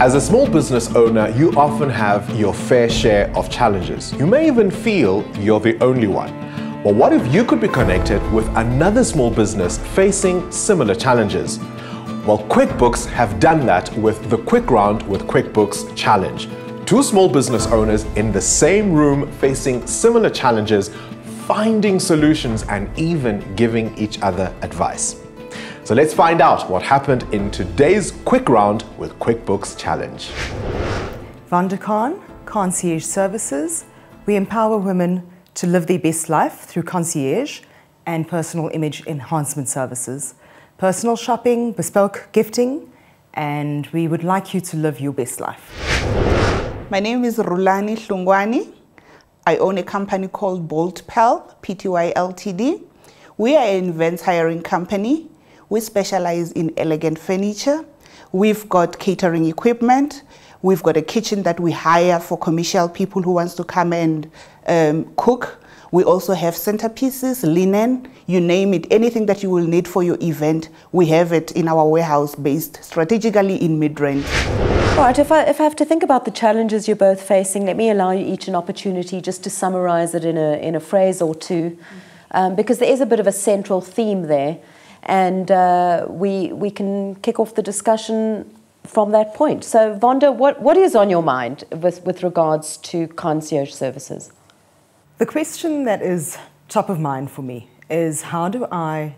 As a small business owner, you often have your fair share of challenges. You may even feel you're the only one. But what if you could be connected with another small business facing similar challenges? Well, QuickBooks have done that with the Quick Round with QuickBooks Challenge. Two small business owners in the same room facing similar challenges, finding solutions and even giving each other advice. So let's find out what happened in today's Quick Round with QuickBooks Challenge. Vonda, KahnCierge Services. We empower women to live their best life through concierge and personal image enhancement services, personal shopping, bespoke gifting, and we would like you to live your best life. My name is Rhulani Hlungwani. I own a company called Bolt Pal, Pty Ltd. We are an event hiring company. We specialize in elegant furniture. We've got catering equipment. We've got a kitchen that we hire for commercial people who wants to come and cook. We also have centerpieces, linen, you name it, anything that you will need for your event, we have it in our warehouse based strategically in mid-range. Right, if I have to think about the challenges you're both facing, let me allow you each an opportunity just to summarize it in a phrase or two, because there is a bit of a central theme there, and we can kick off the discussion from that point. So, Vonda, what is on your mind with regards to concierge services? The question that is top of mind for me is, how do I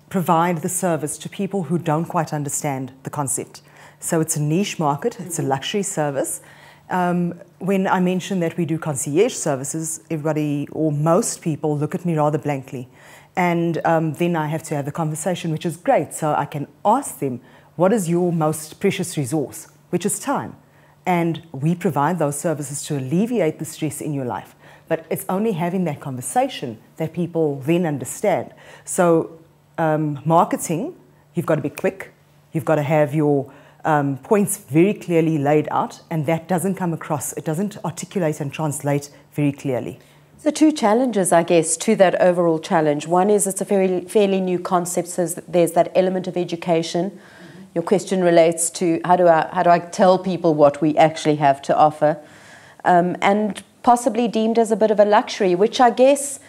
provide the service to people who don't quite understand the concept? So it's a niche market, it's a luxury service. When I mention that we do concierge services, everybody or most people look at me rather blankly. And then I have to have the conversation, which is great. So I can ask them, what is your most precious resource, which is time? And we provide those services to alleviate the stress in your life. But it's only having that conversation that people then understand. So marketing, you've got to be quick. You've got to have your points very clearly laid out, and that doesn't come across, it doesn't articulate and translate very clearly. The two challenges, I guess, to that overall challenge. One is it's a fairly new concept, so there's that element of education. Your question relates to how do I tell people what we actually have to offer, and possibly deemed as a bit of a luxury, which I guess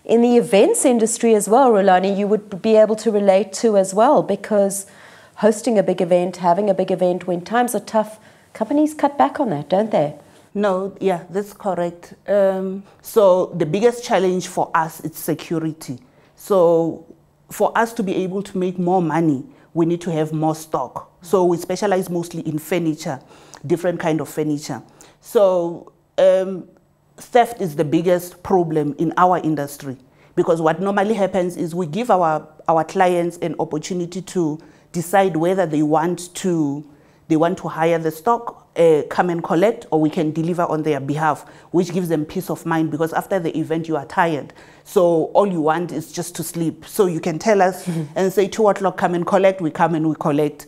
in the events industry as well, Rhulani, you would be able to relate to as well, because hosting a big event, having a big event, when times are tough, companies cut back on that, don't they? No, yeah, that's correct. So the biggest challenge for us is security. So for us to be able to make more money, we need to have more stock. So we specialize mostly in furniture, different kind of furniture. So theft is the biggest problem in our industry, because what normally happens is we give our clients an opportunity to decide whether they want to hire the stock, come and collect, or we can deliver on their behalf, which gives them peace of mind, because after the event you are tired. So all you want is just to sleep. So you can tell us and say 2 o'clock, come and collect, we come and we collect.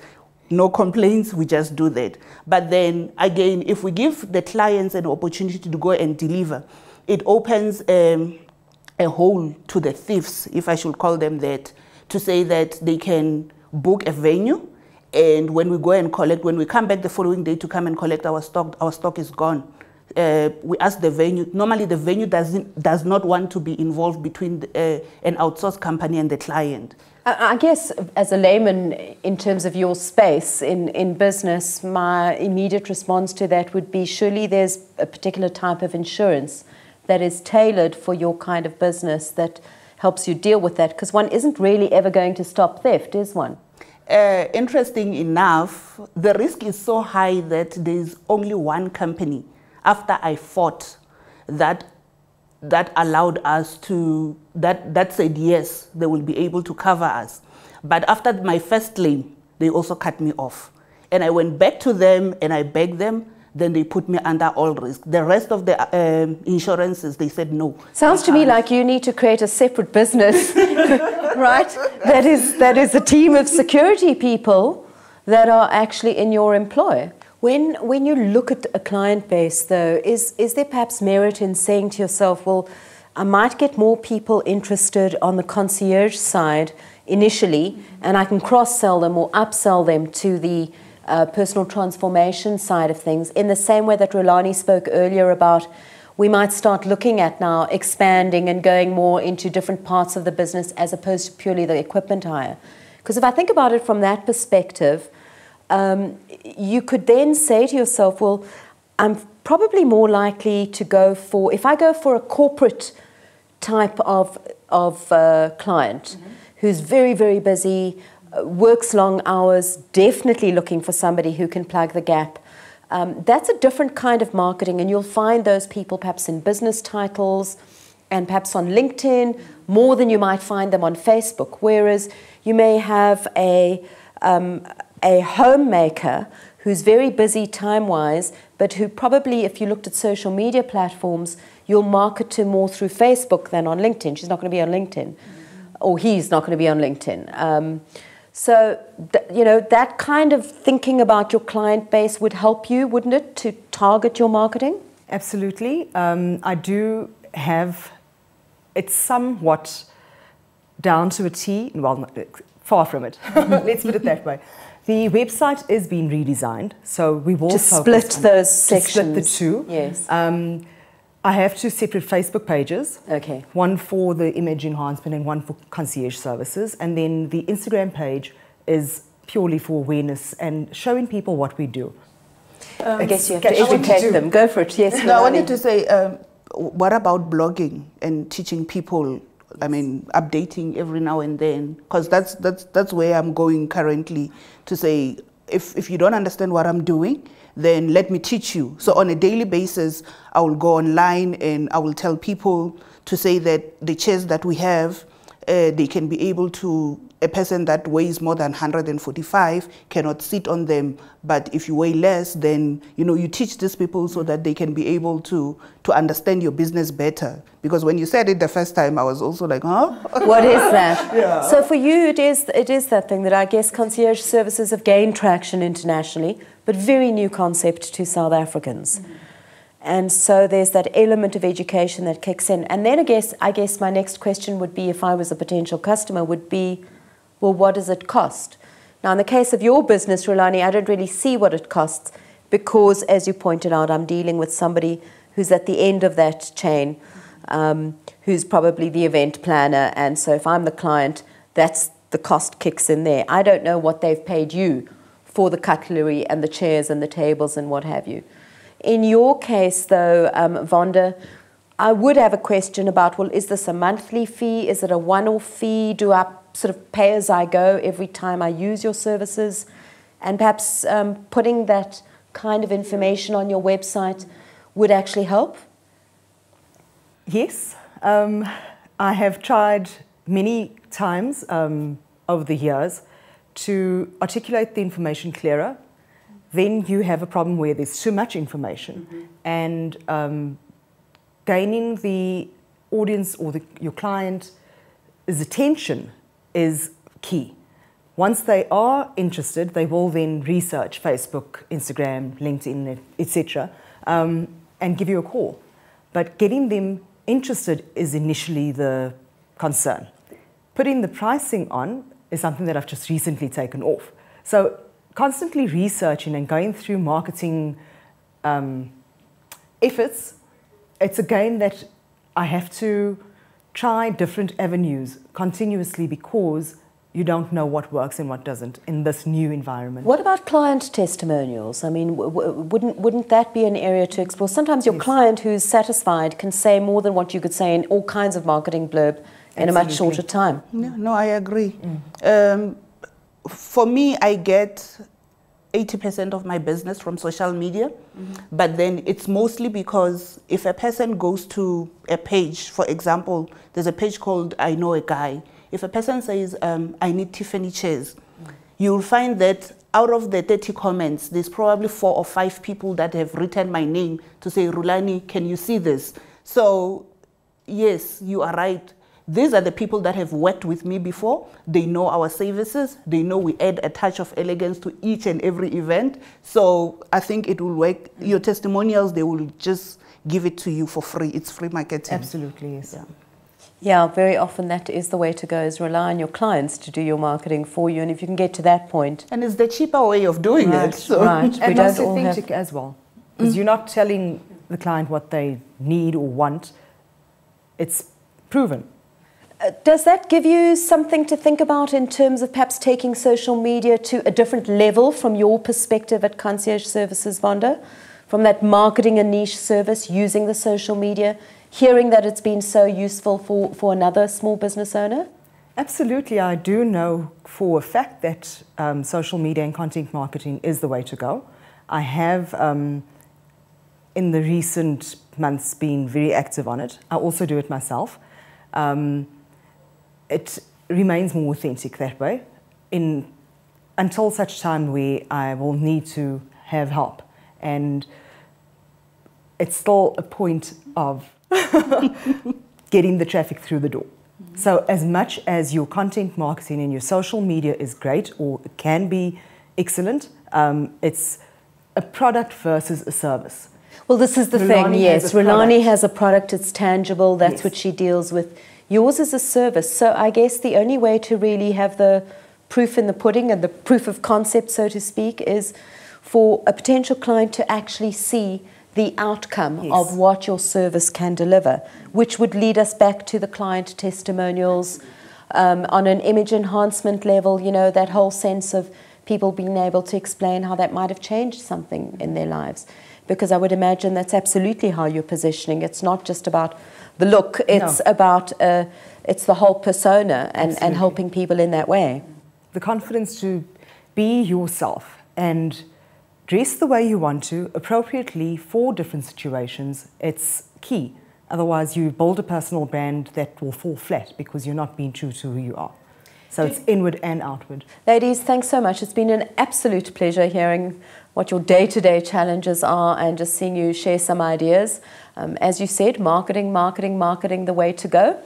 No complaints, we just do that. But then again, if we give the clients an opportunity to go and deliver, it opens a hole to the thieves, if I should call them that, to say that they can book a venue, and when we go and collect, when we come back the following day to come and collect our stock is gone. We ask the venue, normally the venue does not want to be involved between an outsourced company and the client. I guess as a layman, in terms of your space in business, my immediate response to that would be, surely there's a particular type of insurance that is tailored for your kind of business that helps you deal with that, because one isn't really ever going to stop theft, is one? Interesting enough, the risk is so high that there's only one company, after I fought, that allowed us to, that said yes, they will be able to cover us. But after my first claim, they also cut me off. And I went back to them and I begged them, then they put me under all risk. The rest of the insurances, they said no. Sounds to me like you need to create a separate business, right? That is a team of security people that are actually in your employ. When you look at a client base, though, is there perhaps merit in saying to yourself, well, I might get more people interested on the concierge side initially, and I can cross-sell them or upsell them to the personal transformation side of things, in the same way that Rhulani spoke earlier about we might start looking at now expanding and going more into different parts of the business as opposed to purely the equipment hire. Because if I think about it from that perspective, you could then say to yourself, well, I'm probably more likely to go for, if I go for a corporate type of client who's very, very busy, works long hours, definitely looking for somebody who can plug the gap. That's a different kind of marketing, and you'll find those people perhaps in business titles and perhaps on LinkedIn more than you might find them on Facebook. Whereas you may have a homemaker who's very busy time-wise, but who probably, if you looked at social media platforms, you'll market to more through Facebook than on LinkedIn. She's not going to be on LinkedIn, or he's not going to be on LinkedIn. So, you know, that kind of thinking about your client base would help you, wouldn't it, to target your marketing? Absolutely. I do have, it's somewhat down to a T, well, far from it. Let's put it that way. The website is being redesigned, so we will split those sections. Split the two. Yes. I have two separate Facebook pages. Okay. One for the image enhancement and one for concierge services. And then the Instagram page is purely for awareness and showing people what we do. I guess you have to educate them. Go for it. Yes. No, I wanted to say, what about blogging and teaching people? I mean, updating every now and then, because that's where I'm going currently, to say, if you don't understand what I'm doing, then let me teach you. So on a daily basis, I will go online and I will tell people to say that the chairs that we have, they can be able to, a person that weighs more than 145 cannot sit on them. But if you weigh less, then, you know, you teach these people so that they can be able to understand your business better. Because when you said it the first time, I was also like, huh? What is that? Yeah. So for you, it is that thing that I guess concierge services have gained traction internationally, but very new concept to South Africans. Mm-hmm. And so there's that element of education that kicks in. And then I guess my next question would be, if I was a potential customer, would be, well, what does it cost? Now, in the case of your business, Rhulani, I don't really see what it costs because, as you pointed out, I'm dealing with somebody who's at the end of that chain, who's probably the event planner. And so if I'm the client, that's the cost kicks in there. I don't know what they've paid you for the cutlery and the chairs and the tables and what have you. In your case, though, Vonda, I would have a question about, well, is this a monthly fee? Is it a one-off fee? Do I sort of pay as I go every time I use your services? And perhaps putting that kind of information on your website would actually help? Yes. I have tried many times over the years to articulate the information clearer. Then you have a problem where there's too much information, and gaining the audience or your client's attention is key. Once they are interested, they will then research Facebook, Instagram, LinkedIn, etc., and give you a call. But getting them interested is initially the concern. Putting the pricing on is something that I've just recently taken off. So constantly researching and going through marketing efforts, it's a game that I have to try different avenues continuously because you don't know what works and what doesn't in this new environment. What about client testimonials? I mean, wouldn't that be an area to explore? Sometimes your client who's satisfied can say more than what you could say in all kinds of marketing blurb in a much shorter time. No, I agree. For me, I get 80% of my business from social media, but then it's mostly because if a person goes to a page, for example, there's a page called I Know a Guy. If a person says, I need Tiffany chairs, you'll find that out of the 30 comments, there's probably 4 or 5 people that have written my name to say, Rhulani, can you see this? So, yes, you are right. These are the people that have worked with me before. They know our services. They know we add a touch of elegance to each and every event. So I think it will work. Your testimonials, they will just give it to you for free. It's free marketing. Absolutely, yes. Yeah, very often that is the way to go, is rely on your clients to do your marketing for you. And if you can get to that point. And it's the cheaper way of doing it. So. Right. And most authentic as well. Because you're not telling the client what they need or want. It's proven. Does that give you something to think about in terms of perhaps taking social media to a different level from your perspective at KahnCierge Services, Vonda? From that marketing a niche service, using the social media, hearing that it's been so useful for another small business owner? Absolutely. I do know for a fact that social media and content marketing is the way to go. I have, in the recent months, been very active on it. I also do it myself. It remains more authentic that way until such time where I will need to have help. And it's still a point of getting the traffic through the door. So as much as your content marketing and your social media is great or it can be excellent, it's a product versus a service. Well, this is the thing, yes. Rhulani has a product, it's tangible, that's yes. what she deals with. Yours is a service. So I guess the only way to really have the proof in the pudding and the proof of concept, so to speak, is for a potential client to actually see the outcome yes. of what your service can deliver, which would lead us back to the client testimonials on an image enhancement level, you know, that whole sense of people being able to explain how that might have changed something in their lives. Because I would imagine that's absolutely how you're positioning. It's not just about the look, it's about, it's the whole persona and helping people in that way. The confidence to be yourself and dress the way you want to, appropriately for different situations, it's key. Otherwise, you build a personal brand that will fall flat because you're not being true to who you are. So it's inward and outward. Ladies, thanks so much. It's been an absolute pleasure hearing what your day-to-day challenges are and just seeing you share some ideas. As you said, marketing, marketing, marketing, the way to go.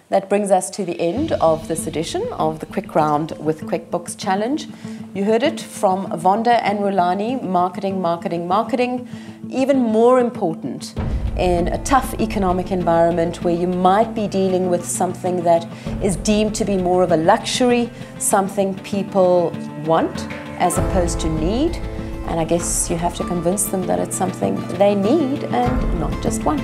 That brings us to the end of this edition of the Quick Round with QuickBooks Challenge. You heard it from Vonda and Rhulani, marketing, marketing, marketing. Even more important in a tough economic environment where you might be dealing with something that is deemed to be more of a luxury, something people want as opposed to need. And I guess you have to convince them that it's something they need and not just want.